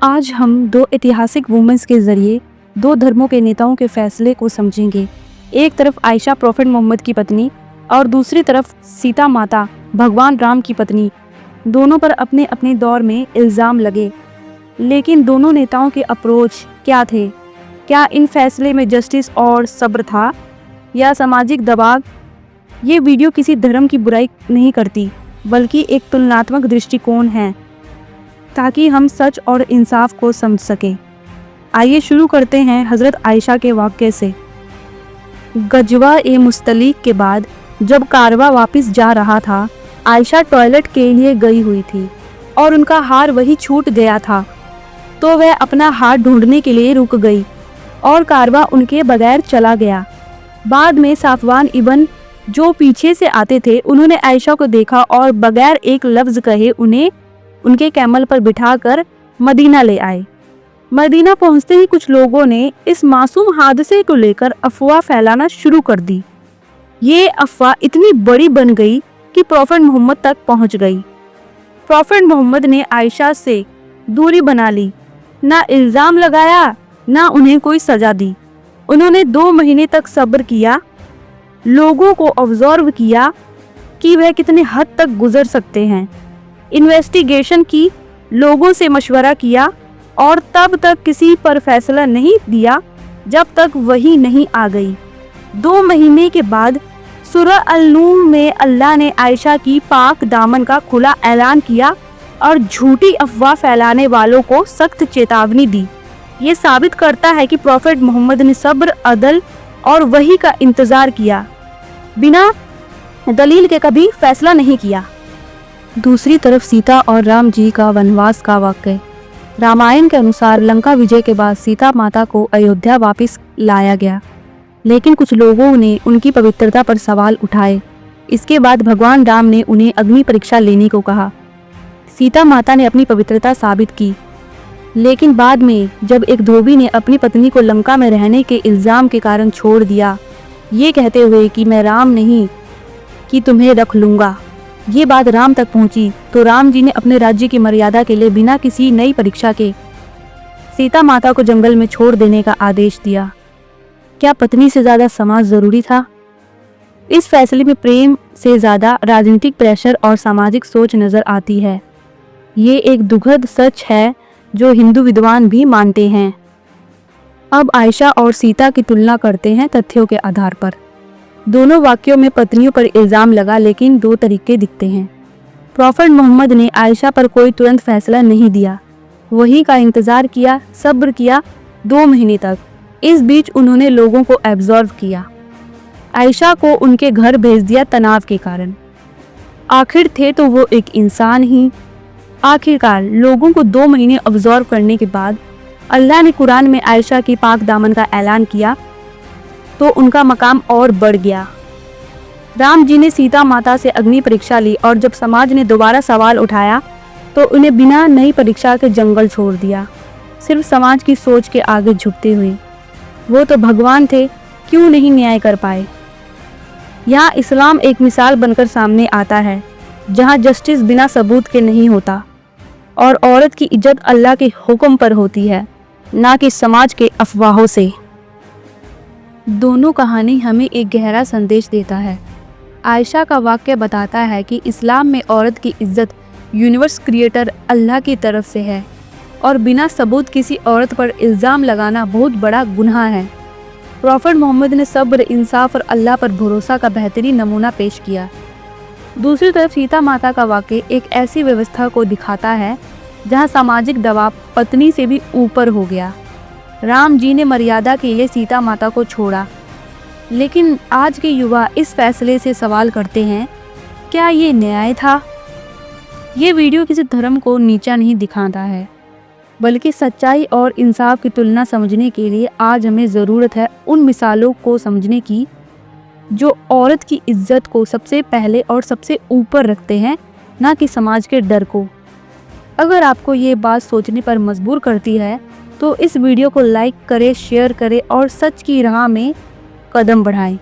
आज हम दो ऐतिहासिक वुमेन्स के जरिए दो धर्मों के नेताओं के फैसले को समझेंगे। एक तरफ आयशा प्रॉफेट मोहम्मद की पत्नी और दूसरी तरफ सीता माता भगवान राम की पत्नी। दोनों पर अपने अपने दौर में इल्ज़ाम लगे, लेकिन दोनों नेताओं के अप्रोच क्या थे? क्या इन फैसले में जस्टिस और सब्र था या सामाजिक दबाव? ये वीडियो किसी धर्म की बुराई नहीं करती, बल्कि एक तुलनात्मक दृष्टिकोण है ताकि हम सच और इंसाफ को समझ सकें। आइए शुरू करते हैं हज़रत आयशा के वाक़े से। गजवा ए मुस्तलिक के बाद जब कारवा वापस जा रहा था, आयशा टॉयलेट के लिए गई हुई थी और उनका हार वही छूट गया था, तो वह अपना हार ढूंढने के लिए रुक गई और कारवा उनके बगैर चला गया। बाद में साफवान इबन जो पीछे से आते थे, उन्होंने आयशा को देखा और बगैर एक लफ्ज़ कहे उन्हें उनके कैमल पर बिठाकर मदीना ले आए। मदीना पहुंचते ही कुछ लोगों ने इस मासूम हादसे को लेकर अफवाह फैलाना शुरू कर दी। ये अफवाह इतनी बड़ी बन गई कि प्रॉफेट मोहम्मद तक पहुंच गई। प्रॉफेट मोहम्मद ने आयशा से दूरी बना ली, ना इल्ज़ाम लगाया ना उन्हें कोई सज़ा दी। उन्होंने 2 महीने तक सब्र किया, लोगों को ऑब्जर्व किया कि वह कितने हद तक गुजर सकते हैं, इन्वेस्टिगेशन की, लोगों से मशवरा किया और तब तक किसी पर फैसला नहीं दिया जब तक वही नहीं आ गई। 2 महीने के बाद सूरह अल-नूर में अल्लाह ने आयशा की पाक दामन का खुला ऐलान किया और झूठी अफवाह फैलाने वालों को सख्त चेतावनी दी। ये साबित करता है कि प्रॉफेट मोहम्मद ने सब्र, अदल और वही का इंतज़ार किया, बिना दलील के कभी फैसला नहीं किया। दूसरी तरफ सीता और राम जी का वनवास का वाक़या। रामायण के अनुसार लंका विजय के बाद सीता माता को अयोध्या वापस लाया गया, लेकिन कुछ लोगों ने उनकी पवित्रता पर सवाल उठाए। इसके बाद भगवान राम ने उन्हें अग्नि परीक्षा लेने को कहा। सीता माता ने अपनी पवित्रता साबित की, लेकिन बाद में जब एक धोबी ने अपनी पत्नी को लंका में रहने के इल्ज़ाम के कारण छोड़ दिया, ये कहते हुए कि मैं राम नहीं कि तुम्हें रख लूँगा, ये बात राम तक पहुंची तो राम जी ने अपने राज्य की मर्यादा के लिए बिना किसी नई परीक्षा के सीता माता को जंगल में छोड़ देने का आदेश दिया। क्या पत्नी से ज़्यादा समाज ज़रूरी था? इस फैसले में प्रेम से ज़्यादा राजनीतिक प्रेशर और सामाजिक सोच नज़र आती है। ये एक दुखद सच है जो हिंदू विद्वान भी मानते हैं। अब आयशा और सीता की तुलना करते हैं तथ्यों के आधार पर। दोनों वाक्यों में पत्नियों पर इल्ज़ाम लगा, लेकिन 2 तरीके दिखते हैं। प्रॉफेट मोहम्मद ने आयशा पर कोई तुरंत फैसला नहीं दिया, वही का इंतज़ार किया, सब्र किया 2 महीने तक। इस बीच उन्होंने लोगों को एब्जॉर्व किया। आयशा को उनके घर भेज दिया तनाव के कारण। आखिर थे तो वो एक इंसान ही। आखिरकार लोगों को 2 महीने ऑब्जर्व करने के बाद अल्लाह ने कुरान में आयशा की पाक दामन का ऐलान किया तो उनका मकाम और बढ़ गया। राम जी ने सीता माता से अग्नि परीक्षा ली और जब समाज ने दोबारा सवाल उठाया तो उन्हें बिना नई परीक्षा के जंगल छोड़ दिया, सिर्फ समाज की सोच के आगे झुकते हुए। वो तो भगवान थे, क्यों नहीं न्याय कर पाए? यहाँ इस्लाम एक मिसाल बनकर सामने आता है, जहाँ जस्टिस बिना सबूत के नहीं होता और औरत की इज्जत अल्लाह के हुक्म पर होती है, ना कि समाज के अफवाहों से। दोनों कहानी हमें एक गहरा संदेश देता है। आयशा का वाक़या बताता है कि इस्लाम में औरत की इज्जत यूनिवर्स क्रिएटर अल्लाह की तरफ से है और बिना सबूत किसी औरत पर इल्ज़ाम लगाना बहुत बड़ा गुनाह है। प्रॉफेट मोहम्मद ने सब्र, इंसाफ और अल्लाह पर भरोसा का बेहतरीन नमूना पेश किया। दूसरी तरफ सीता माता का वाक़या एक ऐसी व्यवस्था को दिखाता है जहाँ सामाजिक दबाव पत्नी से भी ऊपर हो गया। राम जी ने मर्यादा के लिए सीता माता को छोड़ा, लेकिन आज के युवा इस फैसले से सवाल करते हैं, क्या ये न्याय था? ये वीडियो किसी धर्म को नीचा नहीं दिखाता है, बल्कि सच्चाई और इंसाफ की तुलना समझने के लिए आज हमें ज़रूरत है उन मिसालों को समझने की जो औरत की इज्जत को सबसे पहले और सबसे ऊपर रखते हैं, ना कि समाज के डर को। अगर आपको ये बात सोचने पर मजबूर करती है तो इस वीडियो को लाइक करें, शेयर करें और सच की राह में कदम बढ़ाएं।